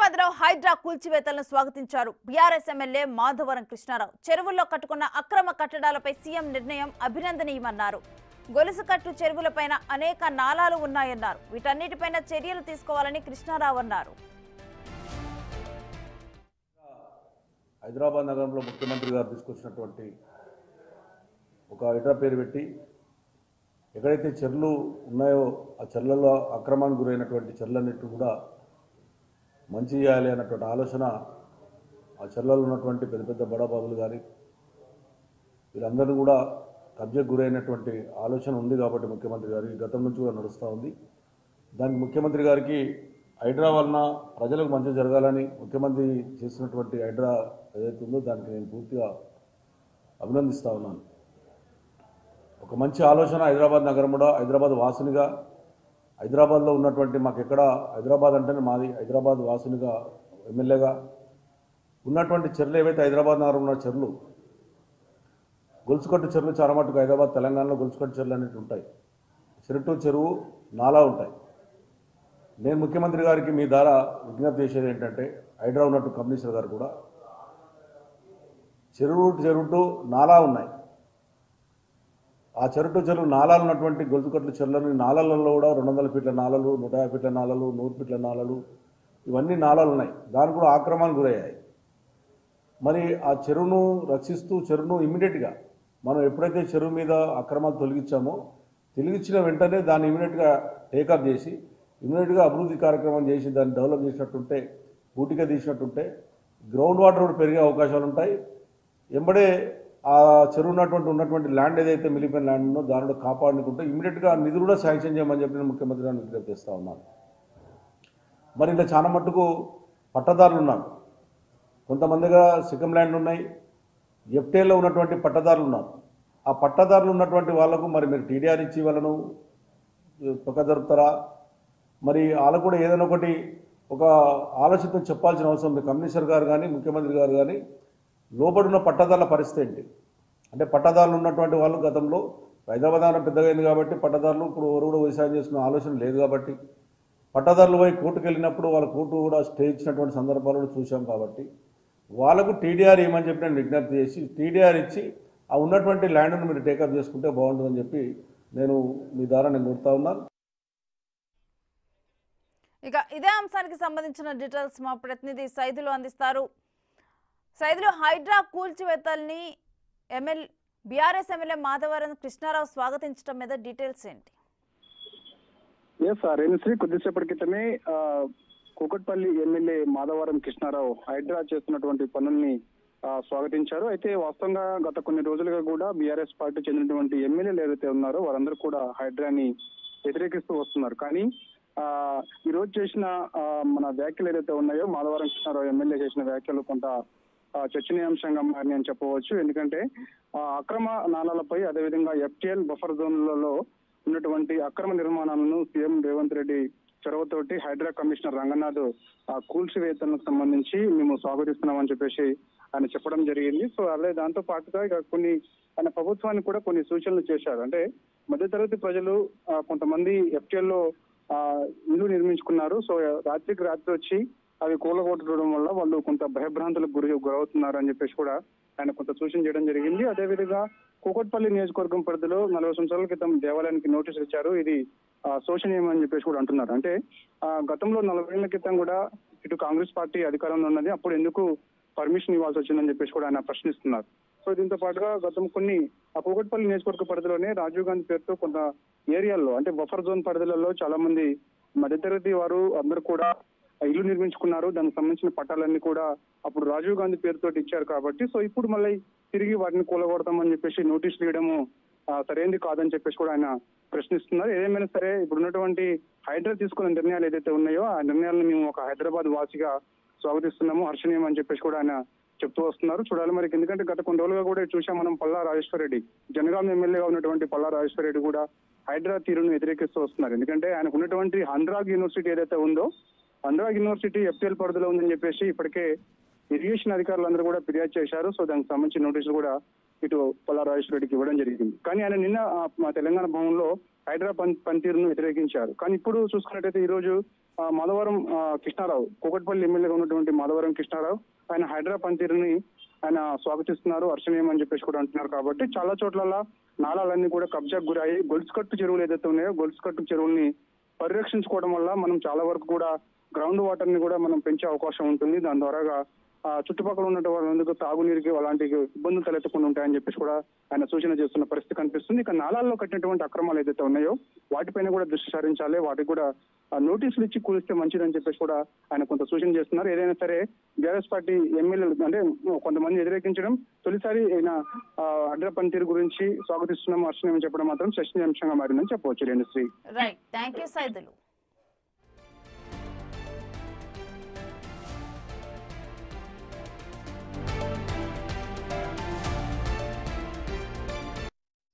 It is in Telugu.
హైదరాబాద్ లో హైడ్రా కూల్చివేతలను స్వాగతించారు బీఆర్ఎస్ ఎమ్మెల్యే మాధవరం కృష్ణారావు. చెరువుల్లో కట్టుకున్న అక్రమ కట్టడాలపై సీఎం నిర్ణయం అభినందనీయమన్నారు. గొలుసుకట్టు చెరువులపైన అనేక నాలాలు ఉన్నాయన్నారు. వీటన్నిటిపైన చర్యలు తీసుకోవాలని కృష్ణారావు అన్నారు. హైదరాబాద్ నగరంలో ముఖ్యమంత్రి గారు తీసుకొచ్చినటువంటి ఒక హైడ్రా పేరు పెట్టి ఎక్కడైతే చెర్లు ఉన్నాయో ఆ చెర్లలో అక్రమానికి గురైనటువంటి చెర్లన్నిటి కూడా మంచి చేయాలి అన్నటువంటి ఆలోచన ఆ చెర్లలో ఉన్నటువంటి పెద్ద పెద్ద బడాబాబులు కానీ వీళ్ళందరూ కూడా కబ్జకు గురైనటువంటి ఆలోచన ఉంది కాబట్టి ముఖ్యమంత్రి గారికి గతం నుంచి కూడా నడుస్తూ ఉంది. దానికి ముఖ్యమంత్రి గారికి హైడ్రా వలన ప్రజలకు మంచి జరగాలని ముఖ్యమంత్రి చేసినటువంటి హైడ్రా ఏదైతే ఉందో దానికి నేను పూర్తిగా అభినందిస్తూ ఉన్నాను. ఒక మంచి ఆలోచన హైదరాబాద్ నగరం కూడా హైదరాబాద్ వాసునిగా హైదరాబాద్లో ఉన్నటువంటి మాకు ఎక్కడ హైదరాబాద్ అంటేనే మాది హైదరాబాద్ వాసునిగా ఎమ్మెల్యేగా ఉన్నటువంటి చెర్లు ఏవైతే హైదరాబాద్ నగరం ఉన్న చెర్లు గొలుసుకట్టు చెరువులు చాలా మటుకు హైదరాబాద్ తెలంగాణలో గొలుసుకట్టు చెరువులు అనేవి ఉంటాయి. చెరుటు చెరువు నాలా ఉంటాయి. నేను ముఖ్యమంత్రి గారికి మీ ద్వారా విజ్ఞప్తి చేసేది ఏంటంటే హైడ్రా ఉన్నట్టు కమిషనర్ గారు కూడా చెరుటు నాలా ఉన్నాయి. ఆ చెరువు నాలాలు ఉన్నటువంటి గొలుసుకట్ల చెరువులని నాలాలలో కూడా 200 ఫీట్ల నాలలు 150 ఫీట్ల నాలలు 100 ఫీట్ల నాలలు ఇవన్నీ నాలాలు ఉన్నాయి. దానికి కూడా ఆక్రమణకు గురయ్యాయి. మరి ఆ చెరువును రక్షిస్తూ చెరువును ఇమ్మీడియట్గా మనం ఎప్పుడైతే చెరువు మీద అక్రమాలు తొలగించామో తొలగించిన వెంటనే దాన్ని ఇమ్మీడియట్గా టేకప్ చేసి ఇమ్మీడియట్గా అభివృద్ధి కార్యక్రమం చేసి దాన్ని డెవలప్ చేసినట్టుంటే పూర్తిగా తీసినట్టుంటే గ్రౌండ్ వాటర్ కూడా పెరిగే అవకాశాలు ఉంటాయి. ఎంబడే ఆ చెరువు ఉన్నటువంటి ల్యాండ్ ఏదైతే మిలిపోయిన ల్యాండ్ ఉందో దానిలో కాపాడుకుంటే ఇమ్మీడియట్గా నిధులు కూడా శాంక్షన్ చేయమని చెప్పి నేను ముఖ్యమంత్రి గారిని విజ్ఞప్తి చేస్తూ ఉన్నాను. మరి ఇలా చాలా మట్టుకు పట్టదారులు ఉన్నారు. కొంతమందిగా సిక్కం ల్యాండ్ ఉన్నాయి. ఎఫ్టీఏలో ఉన్నటువంటి పట్టదారులు ఉన్నారు. ఆ పట్టదారులు ఉన్నటువంటి వాళ్లకు మరి మీరు టీడీఆర్ ఇచ్చి వాళ్ళను పక్క జరుపుతారా? మరి వాళ్ళకు కూడా ఏదైనా ఒకటి ఒక ఆలోచనతో చెప్పాల్సిన అవసరం ఉంది. కమిషనర్ గారు కానీ ముఖ్యమంత్రి గారు కానీ లోబడిన పట్టదారుల పరిస్థితి ఏంటి అంటే పట్టదారులు ఉన్నటువంటి వాళ్ళు గతంలో హైదరాబాద్ నగరం పెద్దగా అయింది కాబట్టి పట్టదారులు ఇప్పుడు ఎవరు కూడా వ్యవసాయం చేసుకునే ఆలోచన లేదు కాబట్టి పట్టదారులు పోయి కోర్టుకు వెళ్ళినప్పుడు వాళ్ళ కోర్టు కూడా స్టే ఇచ్చినటువంటి సందర్భాలను చూసాం కాబట్టి వాళ్ళకు టీడీఆర్ ఏమని చెప్పి నేను విజ్ఞప్తి చేసి టీడీఆర్ ఇచ్చి ఆ ఉన్నటువంటి ల్యాండ్ను మీరు టేకప్ చేసుకుంటే బాగుంటుందని చెప్పి నేను మీ ద్వారా నేను కోరుతా ఉన్నాను. ఇక ఇదే అంశానికి సంబంధించిన డీటెయిల్స్ మా ప్రతినిధి సైదులు అందిస్తారు. సైదులు, హైడ్రా కూల్చివేతల్ని బీఆర్ఎస్ ఎమ్మెల్యే మాధవరం కృష్ణారావు స్వాగతించడం మీద డీటెయిల్స్ ఏంటి? రేణుశ్రీ కొద్దిసేపటి క్రితమే కూకట్పల్లి ఎమ్మెల్యే మాధవరం కృష్ణారావు హైడ్రా చేస్తున్నటువంటి పనుల్ని స్వాగతించారు. అయితే వాస్తవంగా గత కొన్ని రోజులుగా కూడా బీఆర్ఎస్ పార్టీ చెందినటువంటి ఎమ్మెల్యేలు ఏదైతే ఉన్నారో వారందరూ కూడా హైడ్రాని వ్యతిరేకిస్తూ వస్తున్నారు. కానీ ఈ రోజు చేసిన మన వ్యాఖ్యలు ఏదైతే ఉన్నాయో మాధవరం కృష్ణారావు ఎమ్మెల్యే చేసిన వ్యాఖ్యలు కొంత చర్చనీయాంశంగా మారినాయి అని చెప్పవచ్చు. ఎందుకంటే అక్రమ నాలాలపై అదేవిధంగా ఎఫ్టీఎల్ బఫర్ జోన్లలో ఉన్నటువంటి అక్రమ నిర్మాణాలను సీఎం రేవంత్ రెడ్డి చొరవతోటి హైడ్రా కమిషనర్ రంగనాథ్ కూల్చివేతలకు సంబంధించి మేము స్వాగతిస్తున్నామని చెప్పేసి ఆయన చెప్పడం జరిగింది. సో అదే దాంతో పాటుగా ఇక కొన్ని ఆయన ప్రభుత్వానికి కూడా కొన్ని సూచనలు చేశారు. అంటే మధ్యతరగతి ప్రజలు కొంతమంది ఎఫ్టీఎల్ లో ఇల్లు నిర్మించుకున్నారు. సో రాత్రికి రాత్రి వచ్చి అవి కూలగొట్టడం వల్ల వాళ్ళు కొంత భయభ్రాంతులకు గురవుతున్నారు అని చెప్పేసి కూడా ఆయన కొంత సూచన చేయడం జరిగింది. అదేవిధంగా కూకట్పల్లి నియోజకవర్గం పరిధిలో 40 సంవత్సరాల క్రితం దేవాలయానికి నోటీసులు ఇచ్చారు. ఇది శోచనీయం అని చెప్పేసి కూడా అంటున్నారు. అంటే గతంలో 40 ఏళ్ల క్రితం కూడా ఇటు కాంగ్రెస్ పార్టీ అధికారంలో ఉన్నది, అప్పుడు ఎందుకు పర్మిషన్ ఇవ్వాల్సి వచ్చిందని చెప్పేసి కూడా ఆయన ప్రశ్నిస్తున్నారు. సో దీంతో పాటుగా గతం కొన్ని కూకట్పల్లి నియోజకవర్గ పరిధిలోనే రాజీవ్ గాంధీ పేరుతో కొంత ఏరియాల్లో అంటే బఫర్ జోన్ పరిధిలలో చాలా మంది మధ్యతరగతి వారు అందరూ కూడా ఇల్లు నిర్మించుకున్నారు. దానికి సంబంధించిన పట్టాలన్నీ కూడా అప్పుడు రాజీవ్ గాంధీ పేరుతో ఇచ్చారు కాబట్టి సో ఇప్పుడు మళ్ళీ తిరిగి వాటిని కూలగొడతామని చెప్పేసి నోటీసులు ఇవ్వడము సరైనది కాదని చెప్పేసి కూడా ఆయన ప్రశ్నిస్తున్నారు. ఏదేమైనా సరే ఇప్పుడు ఉన్నటువంటి హైడ్రా తీసుకున్న నిర్ణయాలు ఏదైతే ఉన్నాయో ఆ నిర్ణయాలను మేము ఒక హైదరాబాద్ వాసిగా స్వాగతిస్తున్నాము, హర్షణీయం అని చెప్పేసి కూడా ఆయన చెప్తూ వస్తున్నారు. చూడాలి మరి, ఎందుకంటే గత కొన్ని రోజులుగా కూడా చూసాం మనం పల్లా రాజేశ్వర రెడ్డి జనగాం ఎమ్మెల్యేగా ఉన్నటువంటి పల్లా రాజేశ్వర రెడ్డి కూడా హైడ్రా తీరును వ్యతిరేకిస్తూ వస్తున్నారు. ఎందుకంటే ఆయనకు ఉన్నటువంటి అనురాగ్ యూనివర్సిటీ ఏదైతే ఉందో అనురాగ్ యూనివర్సిటీ ఎఫ్టీఎల్ పరిధిలో ఉందని చెప్పేసి ఇప్పటికే ఇరిగేషన్ అధికారులందరూ కూడా ఫిర్యాదు చేశారు. సో దానికి సంబంధించిన నోటీసులు కూడా ఇటు పల్లా రాజేశ్వర రెడ్డికి ఇవ్వడం జరిగింది. కానీ ఆయన నిన్న మా తెలంగాణ భవన్లో హైడ్రా పనితీరును వ్యతిరేకించారు. కానీ ఇప్పుడు చూసుకున్నట్టయితే ఈ రోజు మాధవరం కృష్ణారావు, కూకట్పల్లి ఎమ్మెల్యేగా ఉన్నటువంటి మాధవరం కృష్ణారావు ఆయన హైడ్రా పనితీరుని ఆయన స్వాగతిస్తున్నారు, హర్షణీయం అని చెప్పేసి కూడా అంటున్నారు. కాబట్టి చాలా చోట్ల నాళాలన్నీ కూడా కబ్జాకు గురయ్యి గొలుసుకట్టు చెరువులు ఏదైతే ఉన్నాయో గొలుసుకట్టు చెరువుల్ని పరిరక్షించుకోవడం వల్ల మనం చాలా వరకు కూడా గ్రౌండ్ వాటర్ ని కూడా మనం పెంచే అవకాశం ఉంటుంది. దాని ద్వారాగా చుట్టుపక్కల ఉన్నటువంటి వాళ్ళందుకు తాగునీరుకి అలాంటి ఇబ్బందులు తలెత్తకుండా ఉంటాయని చెప్పేసి కూడా ఆయన సూచన చేస్తున్న పరిస్థితి కనిపిస్తుంది. ఇక నాళాల్లో కట్టినటువంటి అక్రమాలు ఏదైతే ఉన్నాయో వాటిపైన కూడా దృష్టి సారించాలి, వాటికి కూడా నోటీసులు ఇచ్చి కూలిస్తే మంచిదని చెప్పేసి కూడా ఆయన కొంత సూచన చేస్తున్నారు. ఏదైనా సరే బీఆర్ఎస్ పార్టీ ఎమ్మెల్యేలు అంటే కొంతమంది వ్యతిరేకించడం, తొలిసారి ఆయన అడ్ర పనితీరు గురించి స్వాగతిస్తున్నాం, హర్షణీయం చెప్పడం మాత్రం చర్చనీయాంశంగా మారిందని చెప్పవచ్చు. Renusri. Right, thank you Saidulu.